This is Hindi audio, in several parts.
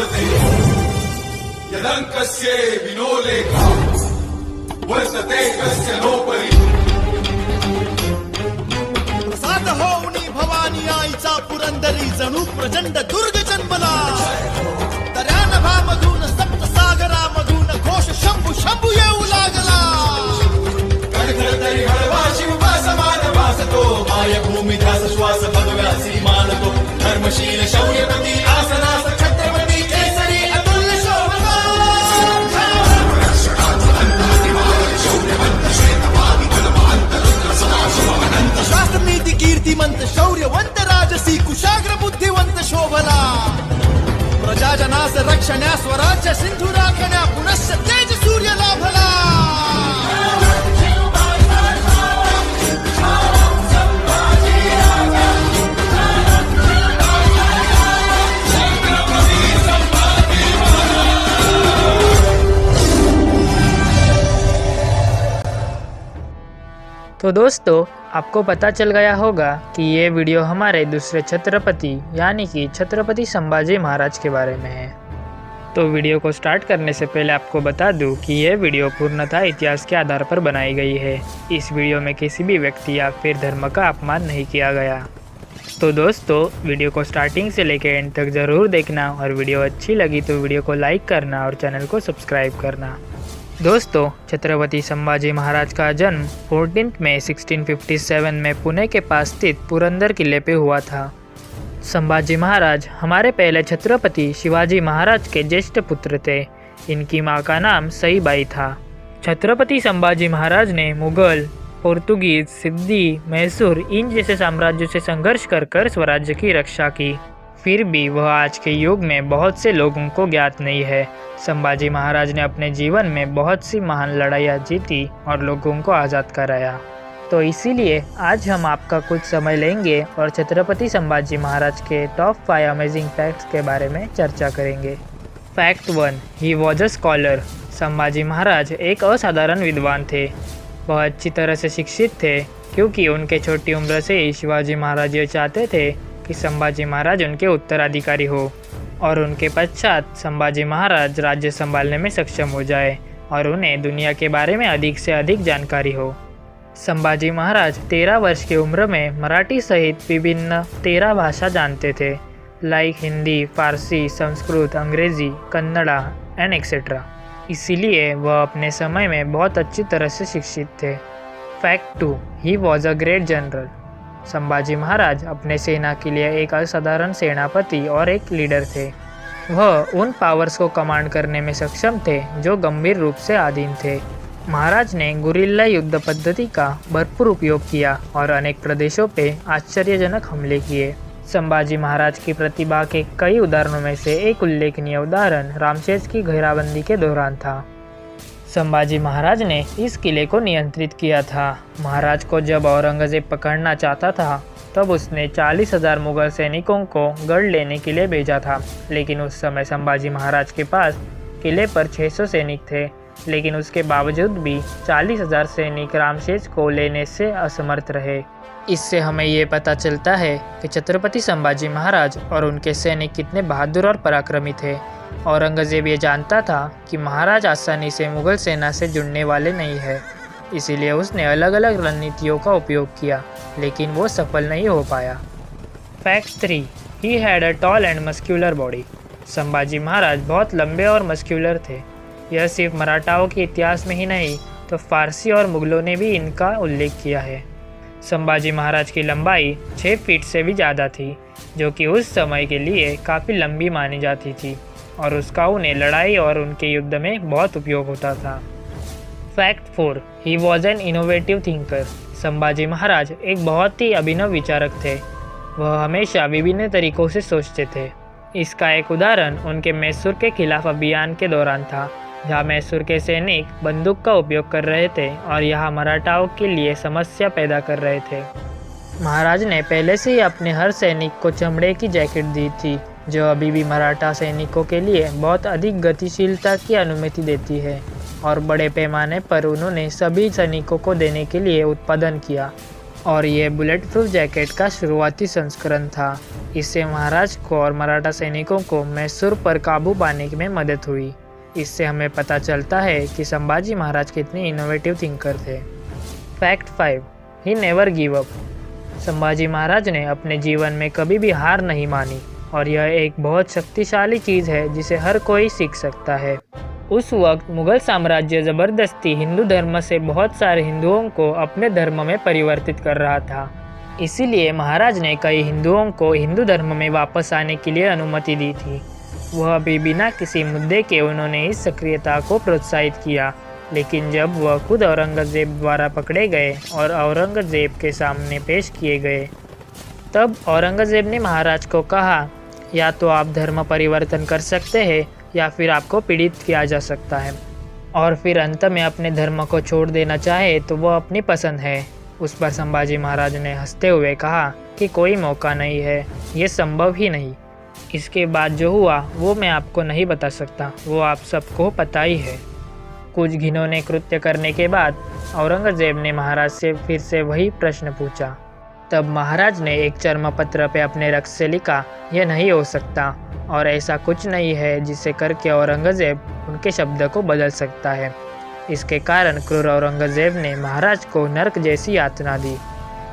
भाषते यदङ्कस्य विनोलेखा वर्तते कस्य नोपरि। प्रसाद होऊनी भवानी आईचा पुरंदरी जणू प्रचंड दुर्ग जन्मला। दर्यानभामधून सप्तसागरामधून घोष शंभू शंभू येऊ लागला। कडकडतरी हळवा शिवबा समान भासतो मायभूमी ध्यास श्वास भगव्यासी मानतो धर्मशील शौर्यपती आसनास छत्रपती केसरी अतुल्य शोभा। शास्त्रनीती कीर्तिमंत शौर्यवंत राजसी कुशाग्र बुद्धिवंत शोभला। प्रजाजनास रक्षण्या स्वराज्य सिंधू राखण्या पुनश्च तेज सूर्य लाभला। तो दोस्तों, आपको पता चल गया होगा कि ये वीडियो हमारे दूसरे छत्रपति यानी कि छत्रपति संभाजी महाराज के बारे में है। तो वीडियो को स्टार्ट करने से पहले आपको बता दूं कि यह वीडियो पूर्णतः इतिहास के आधार पर बनाई गई है। इस वीडियो में किसी भी व्यक्ति या फिर धर्म का अपमान नहीं किया गया। तो दोस्तों, वीडियो को स्टार्टिंग से लेकर एंड तक ज़रूर देखना और वीडियो अच्छी लगी तो वीडियो को लाइक करना और चैनल को सब्सक्राइब करना। दोस्तों, छत्रपति संभाजी महाराज का जन्म 14 मई 1657 में पुणे के पास स्थित पुरंदर किले पे हुआ था। संभाजी महाराज हमारे पहले छत्रपति शिवाजी महाराज के ज्येष्ठ पुत्र थे। इनकी मां का नाम सईबाई था। छत्रपति संभाजी महाराज ने मुगल, पोर्तुगीज, सिद्दी, मैसूर इन जैसे साम्राज्यों से संघर्ष कर स्वराज्य की रक्षा की। फिर भी वह आज के युग में बहुत से लोगों को ज्ञात नहीं है। संभाजी महाराज ने अपने जीवन में बहुत सी महान लड़ाइयाँ जीती और लोगों को आज़ाद कराया। तो इसीलिए आज हम आपका कुछ समय लेंगे और छत्रपति संभाजी महाराज के टॉप 5 अमेजिंग फैक्ट्स के बारे में चर्चा करेंगे। Fact 1, he was a scholar. Sambhaji Maharaj एक असाधारण विद्वान थे। वह अच्छी तरह से शिक्षित थे क्योंकि उनके छोटी उम्र से ही शिवाजी महाराज ये चाहते थे कि संभाजी महाराज उनके उत्तराधिकारी हो और उनके पश्चात संभाजी महाराज राज्य संभालने में सक्षम हो जाए और उन्हें दुनिया के बारे में अधिक से अधिक जानकारी हो। संभाजी महाराज 13 वर्ष की उम्र में मराठी सहित विभिन्न 13 भाषा जानते थे, लाइक हिंदी, फारसी, संस्कृत, अंग्रेजी, कन्नड़ा एंड एक्सेट्रा। इसीलिए वह अपने समय में बहुत अच्छी तरह से शिक्षित थे। Fact 2, he was a great general. Sambhaji Maharaj अपने सेना के लिए एक असाधारण सेनापति और एक लीडर थे। वह उन पावर्स को कमांड करने में सक्षम थे जो गंभीर रूप से अधीन थे। महाराज ने गुरिल्ला युद्ध पद्धति का भरपूर उपयोग किया और अनेक प्रदेशों पे आश्चर्यजनक हमले किए। संभाजी महाराज की प्रतिभा के कई उदाहरणों में से एक उल्लेखनीय उदाहरण रामशेष की घेराबंदी के दौरान था। संभाजी महाराज ने इस किले को नियंत्रित किया था। महाराज को जब औरंगजेब पकड़ना चाहता था तब उसने 40,000 मुगल सैनिकों को गढ़ लेने के लिए भेजा था, लेकिन उस समय संभाजी महाराज के पास किले पर 600 सैनिक थे। लेकिन उसके बावजूद भी 40,000 सैनिक रामशेष को लेने से असमर्थ रहे। इससे हमें ये पता चलता है कि छत्रपति संभाजी महाराज और उनके सैनिक कितने बहादुर और पराक्रमी थे। औरंगजेब ये जानता था कि महाराज आसानी से मुगल सेना से जुड़ने वाले नहीं है, इसीलिए उसने अलग अलग रणनीतियों का उपयोग किया, लेकिन वो सफल नहीं हो पाया। Fact 3, he had a tall and muscular body. Sambhaji Maharaj बहुत लंबे और मस्क्यूलर थे। यह सिर्फ मराठाओं के इतिहास में ही नहीं तो फारसी और मुगलों ने भी इनका उल्लेख किया है। संभाजी महाराज की लंबाई 6 फीट से भी ज़्यादा थी, जो कि उस समय के लिए काफ़ी लंबी मानी जाती थी और उसका उन्हें लड़ाई और उनके युद्ध में बहुत उपयोग होता था। Fact 4, he was an innovative thinker. Sambhaji Maharaj एक बहुत ही अभिनव विचारक थे। वह हमेशा विभिन्न तरीकों से सोचते थे। इसका एक उदाहरण उनके मैसूर के खिलाफ अभियान के दौरान था, जहां मैसूर के सैनिक बंदूक का उपयोग कर रहे थे और यहाँ मराठाओं के लिए समस्या पैदा कर रहे थे। महाराज ने पहले से ही अपने हर सैनिक को चमड़े की जैकेट दी थी, जो अभी भी मराठा सैनिकों के लिए बहुत अधिक गतिशीलता की अनुमति देती है, और बड़े पैमाने पर उन्होंने सभी सैनिकों को देने के लिए उत्पादन किया। और ये बुलेट प्रूफ जैकेट का शुरुआती संस्करण था। इससे महाराज को और मराठा सैनिकों को मैसूर पर काबू पाने में मदद हुई। इससे हमें पता चलता है कि संभाजी महाराज कितने इनोवेटिव थिंकर थे। Fact 5, he never give up. Sambhaji Maharaj ने अपने जीवन में कभी भी हार नहीं मानी और यह एक बहुत शक्तिशाली चीज़ है जिसे हर कोई सीख सकता है। उस वक्त मुगल साम्राज्य ज़बरदस्ती हिंदू धर्म से बहुत सारे हिंदुओं को अपने धर्म में परिवर्तित कर रहा था। इसीलिए महाराज ने कई हिंदुओं को हिंदू धर्म में वापस आने के लिए अनुमति दी थी। वह भी बिना किसी मुद्दे के उन्होंने इस सक्रियता को प्रोत्साहित किया। लेकिन जब वह खुद औरंगजेब द्वारा पकड़े गए और औरंगजेब के सामने पेश किए गए, तब औरंगजेब ने महाराज को कहा, या तो आप धर्म परिवर्तन कर सकते हैं या फिर आपको पीड़ित किया जा सकता है, और फिर अंत में अपने धर्म को छोड़ देना चाहे तो वह अपनी पसंद है। उस पर संभाजी महाराज ने हंसते हुए कहा कि कोई मौका नहीं है, ये संभव ही नहीं। इसके बाद जो हुआ वो मैं आपको नहीं बता सकता, वो आप सबको पता ही है। कुछ घिनौने कृत्य करने के बाद औरंगजेब ने महाराज से फिर से वही प्रश्न पूछा। तब महाराज ने एक चर्मपत्र पे अपने रक्त से लिखा, यह नहीं हो सकता और ऐसा कुछ नहीं है जिसे करके औरंगजेब उनके शब्द को बदल सकता है। इसके कारण क्रूर औरंगजेब ने महाराज को नरक जैसी यातना दी।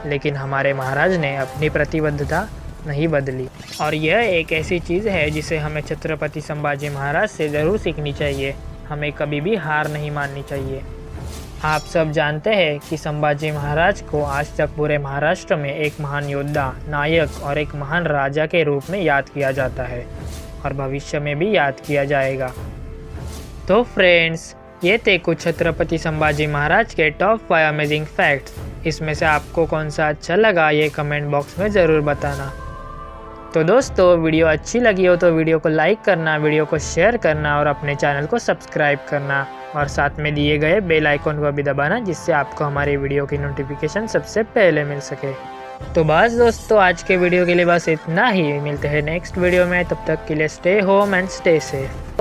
लेकिन हमारे महाराज ने अपनी प्रतिबद्धता नहीं बदली और यह एक ऐसी चीज़ है जिसे हमें छत्रपति संभाजी महाराज से ज़रूर सीखनी चाहिए। हमें कभी भी हार नहीं माननी चाहिए। आप सब जानते हैं कि संभाजी महाराज को आज तक पूरे महाराष्ट्र में एक महान योद्धा, नायक और एक महान राजा के रूप में याद किया जाता है और भविष्य में भी याद किया जाएगा। तो फ्रेंड्स, ये थे कुछ छत्रपति संभाजी महाराज के टॉप 5 अमेजिंग फैक्ट्स। इसमें से आपको कौन सा अच्छा लगा ये कमेंट बॉक्स में ज़रूर बताना। तो दोस्तों, वीडियो अच्छी लगी हो तो वीडियो को लाइक करना, वीडियो को शेयर करना और अपने चैनल को सब्सक्राइब करना और साथ में दिए गए बेल आइकन को भी दबाना, जिससे आपको हमारी वीडियो की नोटिफिकेशन सबसे पहले मिल सके। तो बस दोस्तों, आज के वीडियो के लिए बस इतना ही। मिलते हैं नेक्स्ट वीडियो में, तब तक के लिए stay home and stay safe.